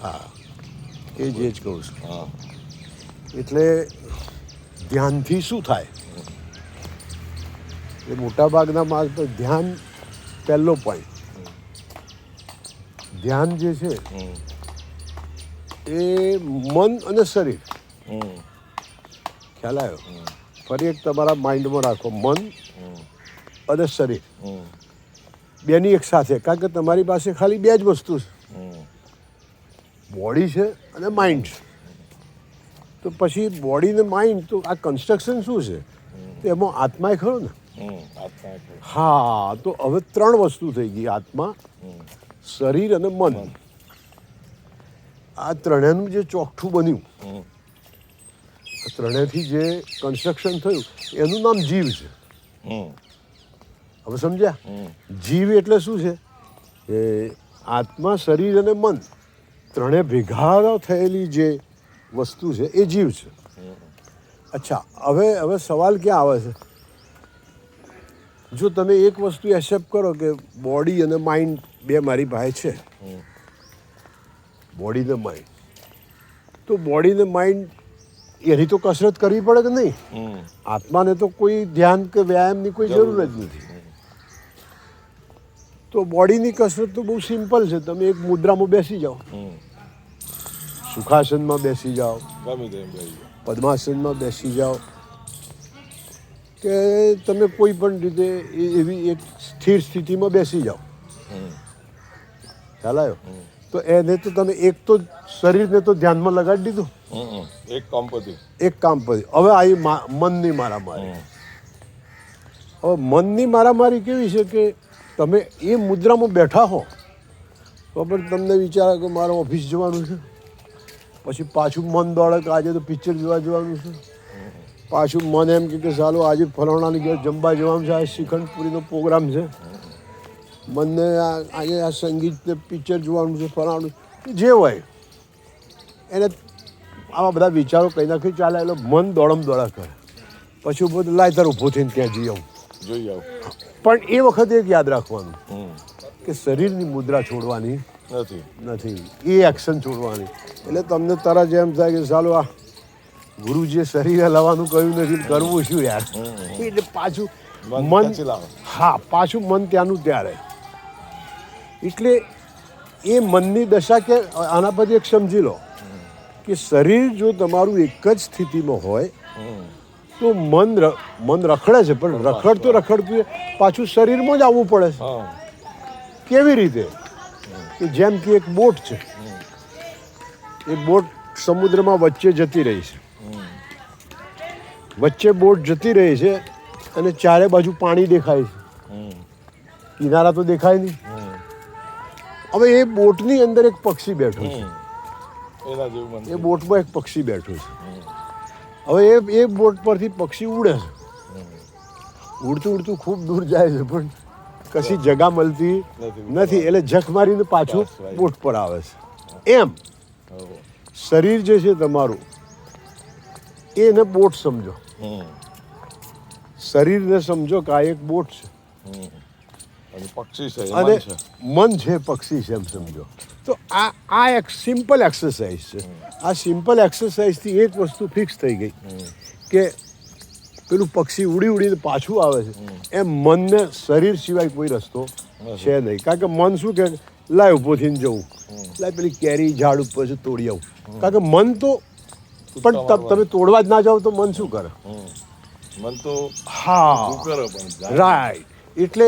હા એ જ કહું છું. હા એટલે ધ્યાનથી શું થાય એ મોટાભાગના માર્ગ પર ધ્યાન પહેલો પોઈન્ટ. ધ્યાન જે છે એ મન અને શરીર ખ્યાલ આવ્યો. ફરી એક તમારા માઇન્ડમાં રાખો, મન અને શરીર બેની એક સાથે, કારણ કે તમારી પાસે ખાલી બે જ વસ્તુ છે, બોડી છે અને માઇન્ડ છે. તો પછી બોડી ને માઇન્ડ, તો આ કન્સ્ટ્રક્શન શું છે? તો એમાં આત્માય ખરો ને. હા, તો હવે ત્રણ વસ્તુ થઈ ગઈ, આત્મા, શરીર અને મન. આ ત્રણેયનું જે ચોકઠું બન્યું, ત્રણેયથી જે કન્સ્ટ્રક્શન થયું, એનું નામ જીવ છે. હવે સમજ્યા? જીવ એટલે શું છે? કે આત્મા, શરીર અને મન ત્રણેય ભેગા થયેલી જે વસ્તુ છે એ જીવ છે. અચ્છા, હવે સવાલ ક્યાં આવે છે? જો તમે એક વસ્તુ એક્સેપ્ટ કરો કે બોડી અને માઇન્ડ બે મારી પાસે છે, બોડી ને માઇન્ડ, તો બોડી ને માઇન્ડ એની તો કસરત કરવી પડે કે નહીં? આત્માને તો કોઈ ધ્યાન કે વ્યાયામની કોઈ જરૂર જ નથી. તો બોડીની કસરત તો બહુ સિમ્પલ છે. તમે એક મુદ્રામાં બેસી જાઓ, સુખાસનમાં બેસી જાઓ, પદ્માસનમાં બેસી જાઓ, કે તમે કોઈ પણ રીતે એવી એક સ્થિર સ્થિતિમાં બેસી જાઓ. ખ્યાલ આવ્યો? તો એને તો તમે એક તો શરીરને તો ધ્યાનમાં લગાડી દીધું, એક કામ પછી. હવે આવી મનની મારામારી. હવે મનની મારામારી કેવી છે કે તમે એ મુદ્રામાં બેઠા હો તો પણ તમને વિચાર કે મારે ઓફિસ જવાનું છે, પછી પાછું મન દોડે કે આજે તો પિક્ચર જોવા જવાનું છે, પાછું મન એમ કે ચાલો આજે ફલાણાની ઘેર જમવા જવાનું છે, આ શ્રીખંડપુરીનો પ્રોગ્રામ છે, મનને આજે આ સંગીત પિક્ચર જોવાનું છે, ફલાણું જે હોય એને આવા બધા વિચારો કંઈ ના કંઈ ચાલે. એટલે મન દોડમ દોડા કરે. પછી બધું લાય તાર ઊભો થઈને ત્યાં જોઈ આવું. પણ એ વખતે એક યાદ રાખવાનું કે શરીરની મુદ્રા છોડવાની નથી, એ એક્શન છોડવાની. એટલે તમને તરત એમ થાય કે ચાલો આ ગુરુજીએ શરીરે લાવવાનું કહ્યું નથી, કરવું શું યાર. એટલે પાછું મન, હા, પાછું મન ત્યાંનું ત્યારે. એટલે એ મનની દશા કે આના પછી એક સમજી લો કે શરીર જો તમારું એક જ સ્થિતિમાં હોય તો મન રખડે છે, પણ રખડતું પાછું શરીરમાં જ આવવું પડે છે. કેવી રીતે? કે જેમ કે એક બોટ છે, એ બોટ સમુદ્રમાં વચ્ચે જતી રહી છે, વચ્ચે બોટ જતી રહી છે અને ચારે બાજુ પાણી દેખાય છે, કિનારા તો દેખાય નહીં. હવે એ બોટની અંદર એક પક્ષી બેઠો છે, એ બોટમાં એક પક્ષી બેઠું છે. હવે એ બોટ પરથી પક્ષી ઉડે છે, ઉડતું ઉડતું ખૂબ દૂર જાય છે, પણ કશી જગા મળતી નથી. એટલે જખ મારીને પાછું બોટ પર આવે છે. એમ શરીર જે છે તમારું, એને બોટ સમજો, શરીરને સમજો કે આ એક બોટ છે અને મન છે પક્ષી છે, એમ સમજો. તો આ એક સિમ્પલ એક્સરસાઇઝ છે. આ સિમ્પલ એક્સરસાઇઝથી એક વસ્તુ ફિક્સ થઈ ગઈ કે પેલું પક્ષી ઉડીને પાછું આવે છે, એમ મનને શરીર સિવાય કોઈ રસ્તો છે નહીં. કારણ કે મન શું કે લાય ઊભો થઈને જવું, લાય પેલી કેરી ઝાડ ઉપર છે તોડી આવું. કારણ કે મન તો, પણ તમે તોડવા જ ના જાઓ તો મન શું કરે? હા, રાઈટ. એટલે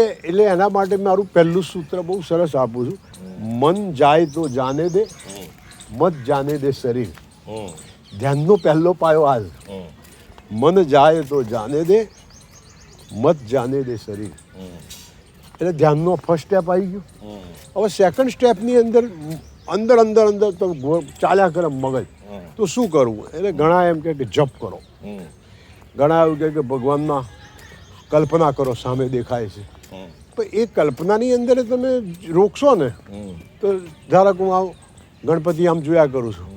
એના માટે મારું પહેલું સૂત્ર બહુ સરસ આપું છું: મન જાય તો જાને દે, મત જાને દે શરીર. ધ્યાનનો પહેલો પાયો આ છે. મન જાય તો જાને દે, મત જાને દે શરીર. એટલે ધ્યાનનો ફર્સ્ટ સ્ટેપ આવી ગયો. હવે સેકન્ડ સ્ટેપની અંદર તો ચાલ્યા કરે મગજ. તો શું કરવું? એટલે ઘણા એમ કે જપ કરો, ઘણા એવું કે ભગવાનના કલ્પના કરો, સામે દેખાય છે. પણ એ કલ્પનાની અંદર તમે રોકશો ને તો ધારો કે હું આમ ગણપતિ આમ જોયા કરું છું,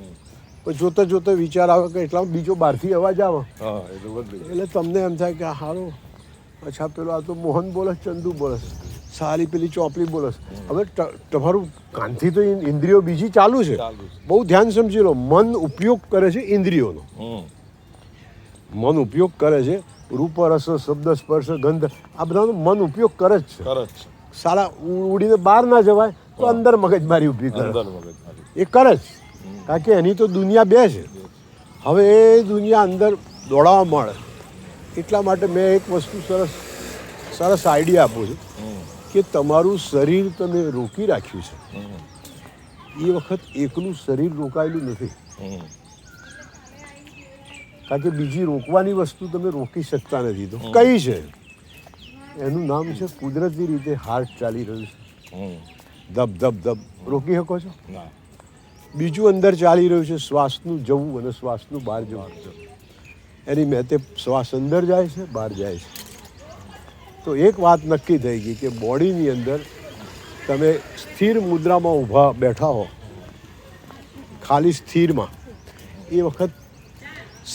પણ જોતા વિચાર આવે કે એટલા બીજો બહારથી અવાજ આવે, એટલે તમને એમ થાય કે હારો, અચ્છા પેલો આ તો મોહન બોલે, ચંદુ બોલે. સારી પેલી ચોપલી બોલો છો. હવે તમારું કાનથી તો ઇન્દ્રિયો બીજી ચાલુ છે. બહુ ધ્યાન સમજી લો. મન ઉપયોગ કરે છે ઇન્દ્રિયોનો. મન ઉપયોગ કરે છે રૂપ રસ શબ્દ સ્પર્શ ગંધ, આ બધાનો મન ઉપયોગ કરે જ છે. સારા ઉડીને બહાર ના જવાય તો અંદર મગજમારી ઊભી કરે, એ કરે જ. કારણ કે એની તો દુનિયા બે છે. હવે એ દુનિયા અંદર દોડાવવા મળે. એટલા માટે મેં એક વસ્તુ સરસ આઈડિયા આપું છું કે તમારું શરીર તમે રોકી રાખ્યું છે. એ વખત એકલું શરીર રોકાયેલું નથી. કારણ કે બીજી રોકવાની વસ્તુ તમે રોકી શકતા નથી. તો કઈ છે? એનું નામ છે કુદરતી રીતે હાર્ટ ચાલી રહ્યું છે. ધબ ધબ ધબ રોકી શકો છો? બીજું અંદર ચાલી રહ્યું છે શ્વાસનું જવું અને શ્વાસનું બહાર જવું. એની મેં તે શ્વાસ અંદર જાય છે, બહાર જાય છે. તો એક વાત નક્કી થઈ ગઈ કે બોડીની અંદર તમે સ્થિર મુદ્રામાં ઊભા બેઠા હો, ખાલી સ્થિરમાં, એ વખત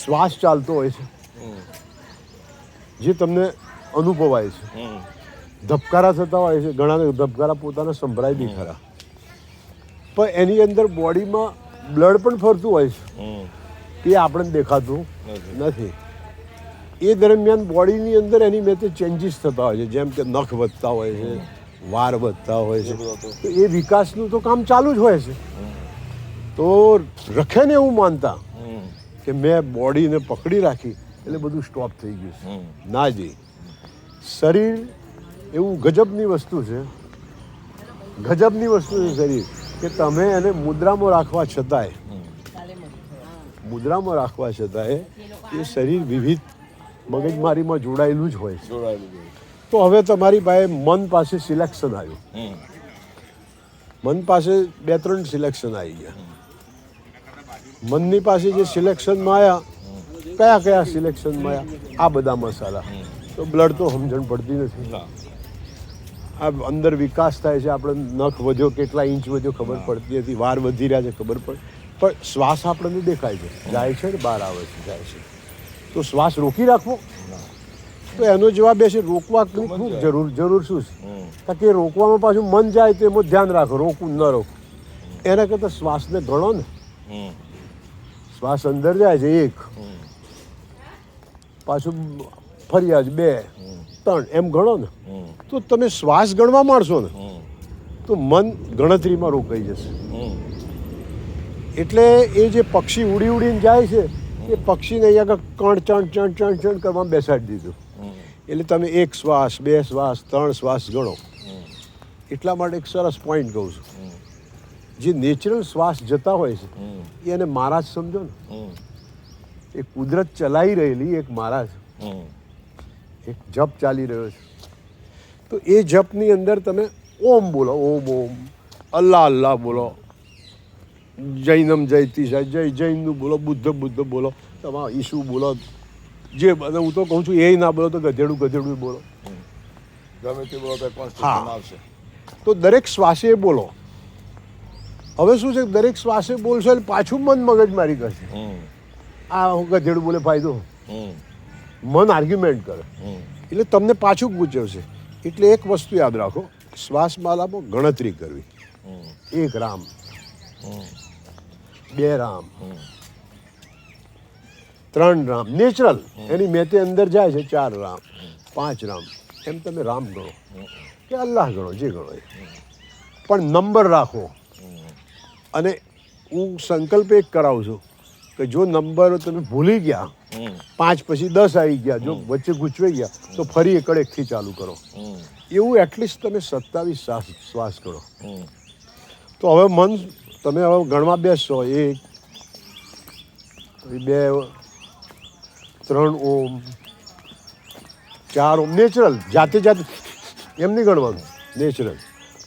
શ્વાસ ચાલતો હોય છે જે તમને અનુભવાય છે. ધબકારા થતા હોય છે, ઘણાને ધબકારા પોતાના સંભળાય બી ખરા, પણ એની અંદર બોડીમાં બ્લડ પણ ફરતું હોય છે, એ આપણને દેખાતું નથી. એ દરમિયાન બોડીની અંદર એની મેં તે ચેન્જીસ થતા હોય છે, જેમ કે નખ વધતા હોય છે, વાર વધતા હોય છે. તો એ વિકાસનું તો કામ ચાલુ જ હોય છે. તો રખે ને એવું માનતા કે મેં બોડીને પકડી રાખી એટલે બધું સ્ટોપ થઈ ગયું છે. ના જી, શરીર એવું ગજબની વસ્તુ છે, ગજબની વસ્તુ છે શરીર, કે તમે એને મુદ્રામાં રાખવા છતાંય એ શરીર વિવિધ મગજમારીમાં જોડાયેલું જ હોય છે. તો હવે તમારી પાસે મન પાસે સિલેક્શન આવ્યું. મન પાસે 2-3 સિલેક્શન આવી ગયા. મનની પાસે જે સિલેક્શનમાં આવ્યા, કયા સિલેક્શનમાં આવ્યા? આ બધા મસાલા. તો બ્લડ તો સમજણ પડતી નથી. આ અંદર વિકાસ થાય છે, આપણે નખ વધ્યો, કેટલા ઇંચ વધ્યો ખબર પડતી નથી, વાર વધી રહ્યા છે ખબર પડે, પણ શ્વાસ આપણને દેખાય છે, જાય છે ને બહાર આવે છે, જાય છે. તો શ્વાસ રોકી રાખવો? તો એનો જવાબ એ છે રોકવા ખૂબ જરૂર શું છે? કારણ કે રોકવામાં પાછું મન જાય તો એમાં ધ્યાન રાખો, રોકવું ન રોકવું. એના કરતાં શ્વાસને ગણો ને. શ્વાસ અંદર જાય છે 1, પાછું ફર્યા 2, 3, એમ ગણો ને. તો તમે શ્વાસ ગણવા માંડશો ને તો મન ગણતરીમાં રોકાઈ જશે. એટલે એ જે પક્ષી ઉડીને જાય છે, એ પક્ષીને અહીંયા ચણ કરવા બેસાડી દીધું. એટલે તમે 1 શ્વાસ, 2 શ્વાસ, 3 શ્વાસ ગણો. એટલા માટે એક સરસ પોઈન્ટ કહું છું, જે નેચરલ શ્વાસ જતા હોય છે એને મહારાજ સમજો ને. એ કુદરત ચલાવી રહેલી એક મહારાજ, એક જપ ચાલી રહ્યો છે. તો એ જપની અંદર તમે ઓમ બોલો, ઓમ ઓમ, અલ્લાહ અલ્લાહ બોલો, જૈનમ જયતી જૈનનું બોલો, બુદ્ધ બોલો, તમારા ઈસુ બોલો, જે બધા. હું તો કહું છું એ ના બોલો તો ગધેડું બોલો, ગમે તે બોલો. હા, તો દરેક શ્વાસે બોલો. હવે શું છે, દરેક શ્વાસે બોલશો એટલે પાછું મન મગજમારી કરશે. આ હું ગધેડું બોલે ફાયદો, મન આર્ગ્યુમેન્ટ કરે, એટલે તમને પાછું પૂછવશે. એટલે એક વસ્તુ યાદ રાખો, શ્વાસમાલામાં ગણતરી કરવી. 1 રામ, 2 રામ, 3 રામ નેચરલ, એની મેતે અંદર જાય છે 4 રામ, 5 રામ, એમ તમે રામ ગણો કે અલ્લાહ ગણો, જે ગણો એ, પણ નંબર રાખો. અને હું સંકલ્પ એક કરાવું છું કે જો નંબર તમે ભૂલી ગયા, 5 પછી 10 આવી ગયા, જો વચ્ચે ગૂંચવાઈ ગયા તો ફરી એકથી ચાલુ કરો. એવું એટલીસ્ટ તમે 27 શ્વાસ કરો. તો હવે મન તમે હવે ગણવા બેસશો, 1, 2, 3 ઓમ, 4 ઓમ, નેચરલ, જાતે એમ નહીં ગણવાનું, નેચરલ.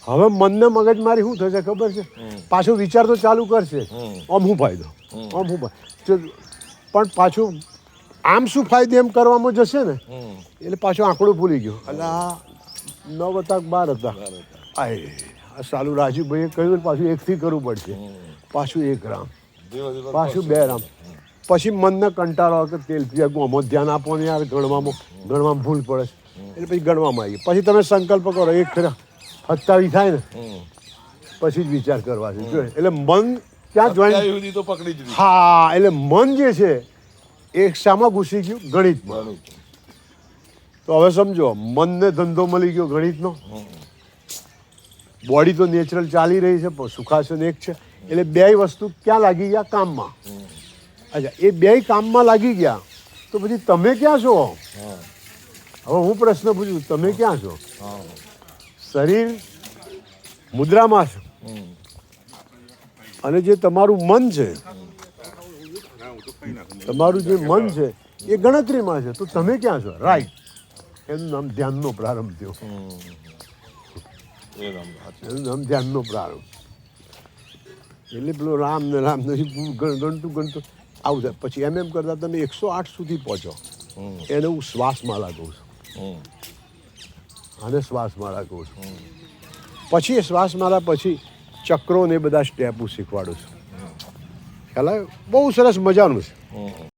હવે મનને મગજમારી શું થશે ખબર છે? પાછો વિચાર તો ચાલુ કરશે, આમ શું ફાયદો, આમ શું ફાયદો, પણ પાછું આમ શું ફાયદો એમ કરવામાં જશે ને એટલે પાછું આંકડો ભૂલી ગયો. એટલે આ 9 હતા 12 હતા, આ સાલું રાજુભાઈએ કહ્યું, પાછું 1થી કરવું પડશે, પાછું 1 રામ, પાછું 2 રામ. પછી મનને કંટાળો આવે કે તેલ પીવા આમાં ધ્યાન આપો ને યાર, ગણવામાં ભૂલ પડે, એટલે પછી ગણવામાં આવીએ. પછી તમે સંકલ્પ કરો 1 ફેરા 27 થાય ને પછી જ વિચાર કરવા છે જો એટલે મન ક્યાં જોઈન તો પકડી જ લીધી. હા એટલે મન જે છે એ શામાં ઘૂસી ગયું ગણિતમાં. તો હવે સમજો મનને ધંધો મળી ગયો ગણિતનો, બોડી તો નેચરલ ચાલી રહી છે પણ સુખાસન એક છે એટલે બેય વસ્તુ ક્યાં લાગી ગયા કામમાં. અચ્છા એ બેય કામમાં લાગી ગયા તો પછી તમે ક્યાં છો? હવે હું પ્રશ્ન પૂછું તમે ક્યાં છો? શરીર મુદ્રામાં છે અને જે તમારું મન છે તમારું જે મન છે એ ગણતરીમાં છે તો તમે ક્યાં છો? રાઈટ. એનું નામ ધ્યાનનો પ્રારંભ થયો. એનું નામ ધ્યાનનો પ્રારંભ. એટલે પેલો રામ ને ગણતું આવું થાય પછી એમ કરતા તમે 108 સુધી પહોંચો. એને હું શ્વાસમાળા કહું છું. આને શ્વાસમાળા કહું છું. પછી એ શ્વાસમાળા પછી ચક્રો ને બધા સ્ટેપો શીખવાડું છું. ખ્યાલ આવ્યો? બહુ સરસ મજાનું છે.